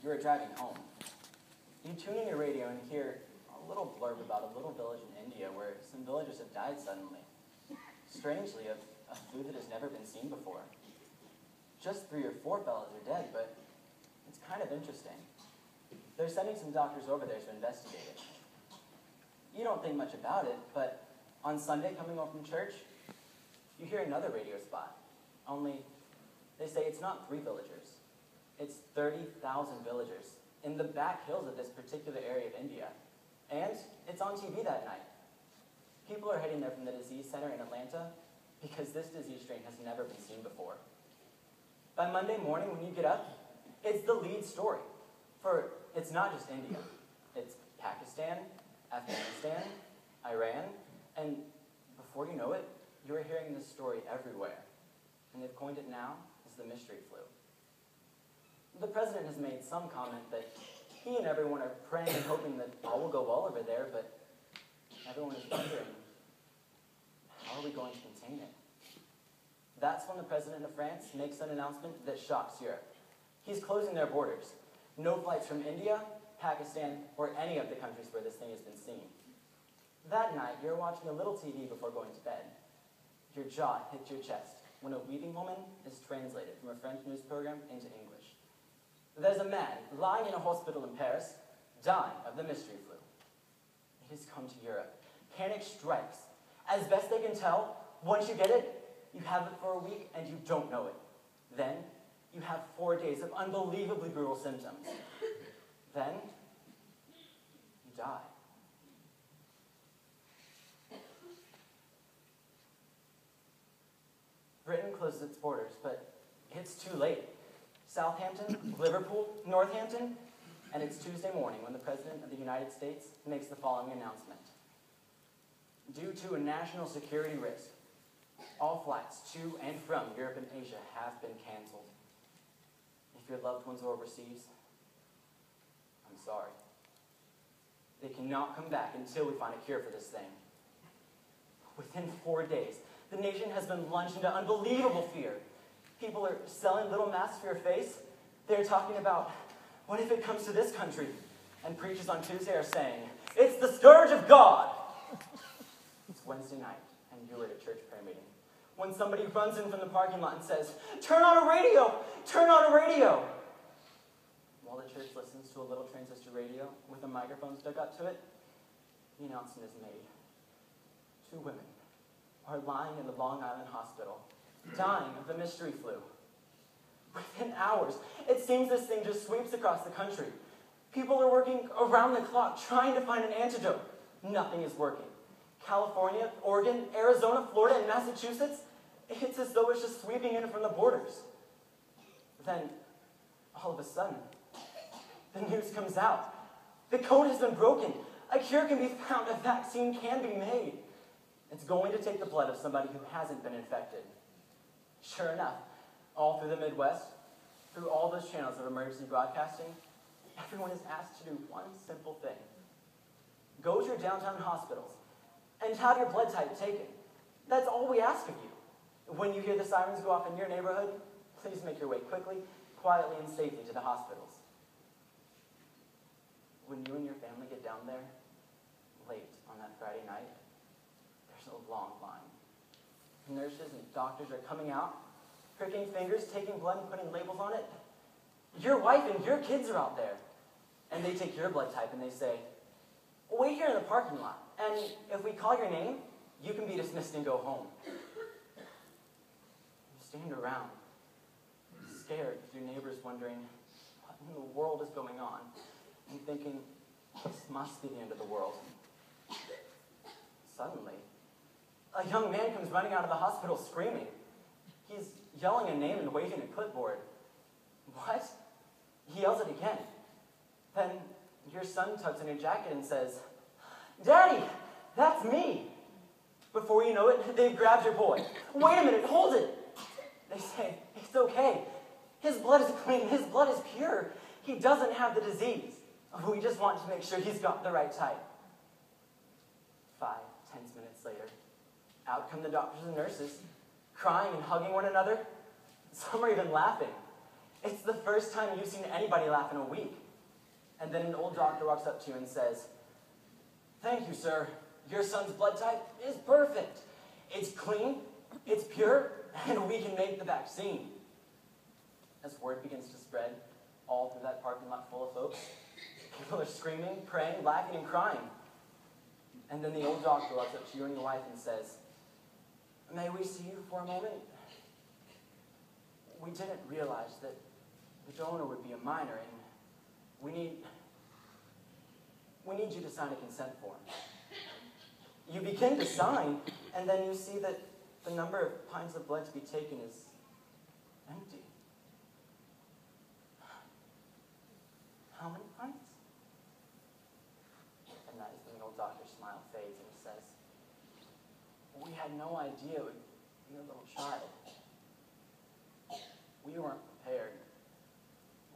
you are driving home. You tune in your radio and hear a little blurb about a little village in India where some villagers have died suddenly. Strangely, of a flu that has never been seen before. Just 3 or 4 fellows are dead, but it's kind of interesting. They're sending some doctors over there to investigate it. You don't think much about it, but on Sunday coming home from church, you hear another radio spot. Only, they say it's not 3 villagers. It's 30,000 villagers in the back hills of this particular area of India. And it's on TV that night. People are heading there from the disease center in Atlanta because this disease strain has never been seen before. By Monday morning when you get up, it's the lead story. For it's not just India. It's Pakistan, Afghanistan, Iran, and before you know it, you are hearing this story everywhere. And they've coined it now as the mystery flu. The president has made some comment that he and everyone are praying and hoping that all will go well over there, but everyone is wondering, how are we going to contain it? That's when the president of France makes an announcement that shocks Europe. He's closing their borders. No flights from India, Pakistan, or any of the countries where this thing has been seen. That night, you're watching a little TV before going to bed. Your jaw hits your chest when a weeping woman is translated from a French news program into English. There's a man lying in a hospital in Paris, dying of the mystery flu. It has come to Europe. Panic strikes. As best they can tell, once you get it, you have it for a week and you don't know it. Then, you have 4 days of unbelievably brutal symptoms. Then, you die. Britain closes its borders, but it's too late. Southampton, Liverpool, Northampton, and it's Tuesday morning when the President of the United States makes the following announcement. Due to a national security risk, all flights to and from Europe and Asia have been canceled. If your loved ones are overseas, I'm sorry. They cannot come back until we find a cure for this thing. Within 4 days, the nation has been plunged into unbelievable fear. People are selling little masks for your face. They're talking about, what if it comes to this country? And preachers on Tuesday are saying, it's the scourge of God. It's Wednesday night, and you're at a church prayer meeting, when somebody runs in from the parking lot and says, turn on a radio! Turn on a radio! While the church listens to a little transistor radio with a microphone stuck up to it, the announcement is made. 2 women are lying in the Long Island hospital, dying of the mystery flu. Within hours, it seems this thing just sweeps across the country. People are working around the clock trying to find an antidote. Nothing is working. California, Oregon, Arizona, Florida, and Massachusetts, it's as though it's just sweeping in from the borders. Then, all of a sudden, the news comes out. The code has been broken. A cure can be found. A vaccine can be made. It's going to take the blood of somebody who hasn't been infected. Sure enough, all through the Midwest, through all those channels of emergency broadcasting, everyone is asked to do one simple thing. Go to your downtown hospitals and have your blood type taken. That's all we ask of you. When you hear the sirens go off in your neighborhood, please make your way quickly, quietly, and safely to the hospitals. When you and your family get down there, late on that Friday night, there's a long line. Nurses and doctors are coming out, pricking fingers, taking blood, and putting labels on it. Your wife and your kids are out there. And they take your blood type and they say, wait here in the parking lot, and if we call your name, you can be dismissed and go home. You stand around, scared with your neighbors wondering, what in the world is going on? And thinking, this must be the end of the world. Suddenly, a young man comes running out of the hospital screaming. He's yelling a name and waving a clipboard. What? He yells it again. Then your son tugs in your jacket and says, Daddy, that's me. Before you know it, they've grabbed your boy. Wait a minute, hold it. They say, it's okay. His blood is clean, his blood is pure. He doesn't have the disease. We just want to make sure he's got the right type. 5, 10 minutes later, out come the doctors and nurses, crying and hugging one another. Some are even laughing. It's the first time you've seen anybody laugh in a week. And then an old doctor walks up to you and says, "Thank you, sir. Your son's blood type is perfect. It's clean, it's pure, and we can make the vaccine." As word begins to spread all through that parking lot full of folks, people are screaming, praying, laughing, and crying. And then the old doctor walks up to you and your wife and says, "May we see you for a moment? We didn't realize that the donor would be a minor, and we need you to sign a consent form." You begin to sign, and then you see that the number of pints of blood to be taken is empty. How many pints? And that is when the old doctor's smile fades and he says, "We had no idea it would be a little child. We weren't prepared.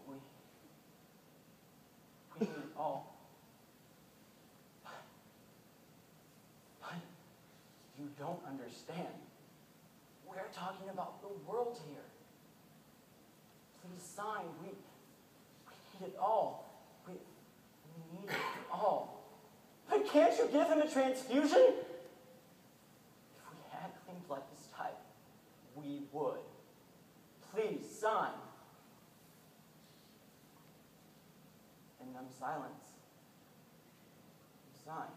We need it all. But you don't understand. We're talking about the world here. Please sign. We need it all. We need it all. But can't you give him a transfusion?" "If we had clean blood this type, we would. Please sign." In numb silence, you sign.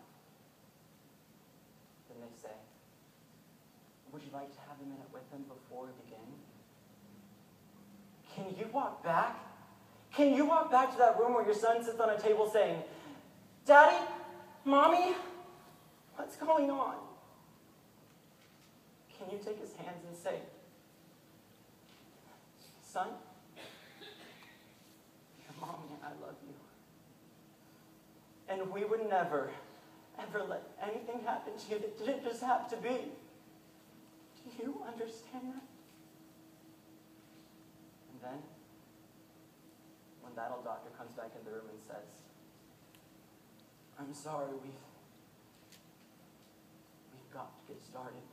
Then they say, "Would you like to have a minute with him before we begin?" Can you walk back? Can you walk back to that room where your son sits on a table saying, "Daddy, Mommy, what's going on?" Can you take his hands and say, "Son, your mommy and I love you. And we would never, ever let anything happen to you that didn't just have to be. Do you understand that?" And then, when that old doctor comes back in the room and says, "I'm sorry, we've got to get started.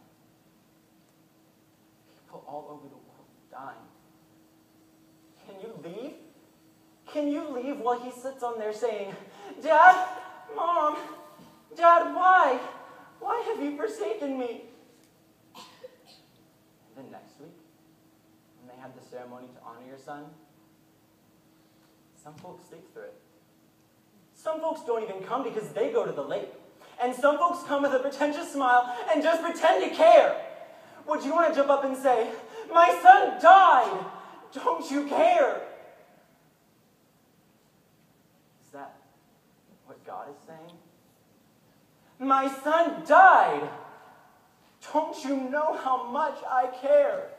People all over the world are dying. Can you leave? Can you leave?" while he sits on there saying, "Dad, Mom, Dad, why? Why have you forsaken me?" And then next week, when they have the ceremony to honor your son, some folks sleep through it. Some folks don't even come because they go to the lake. And some folks come with a pretentious smile and just pretend to care. Would you want to jump up and say, "My son died! Don't you care?" Is that what God is saying? "My son died! Don't you know how much I care?"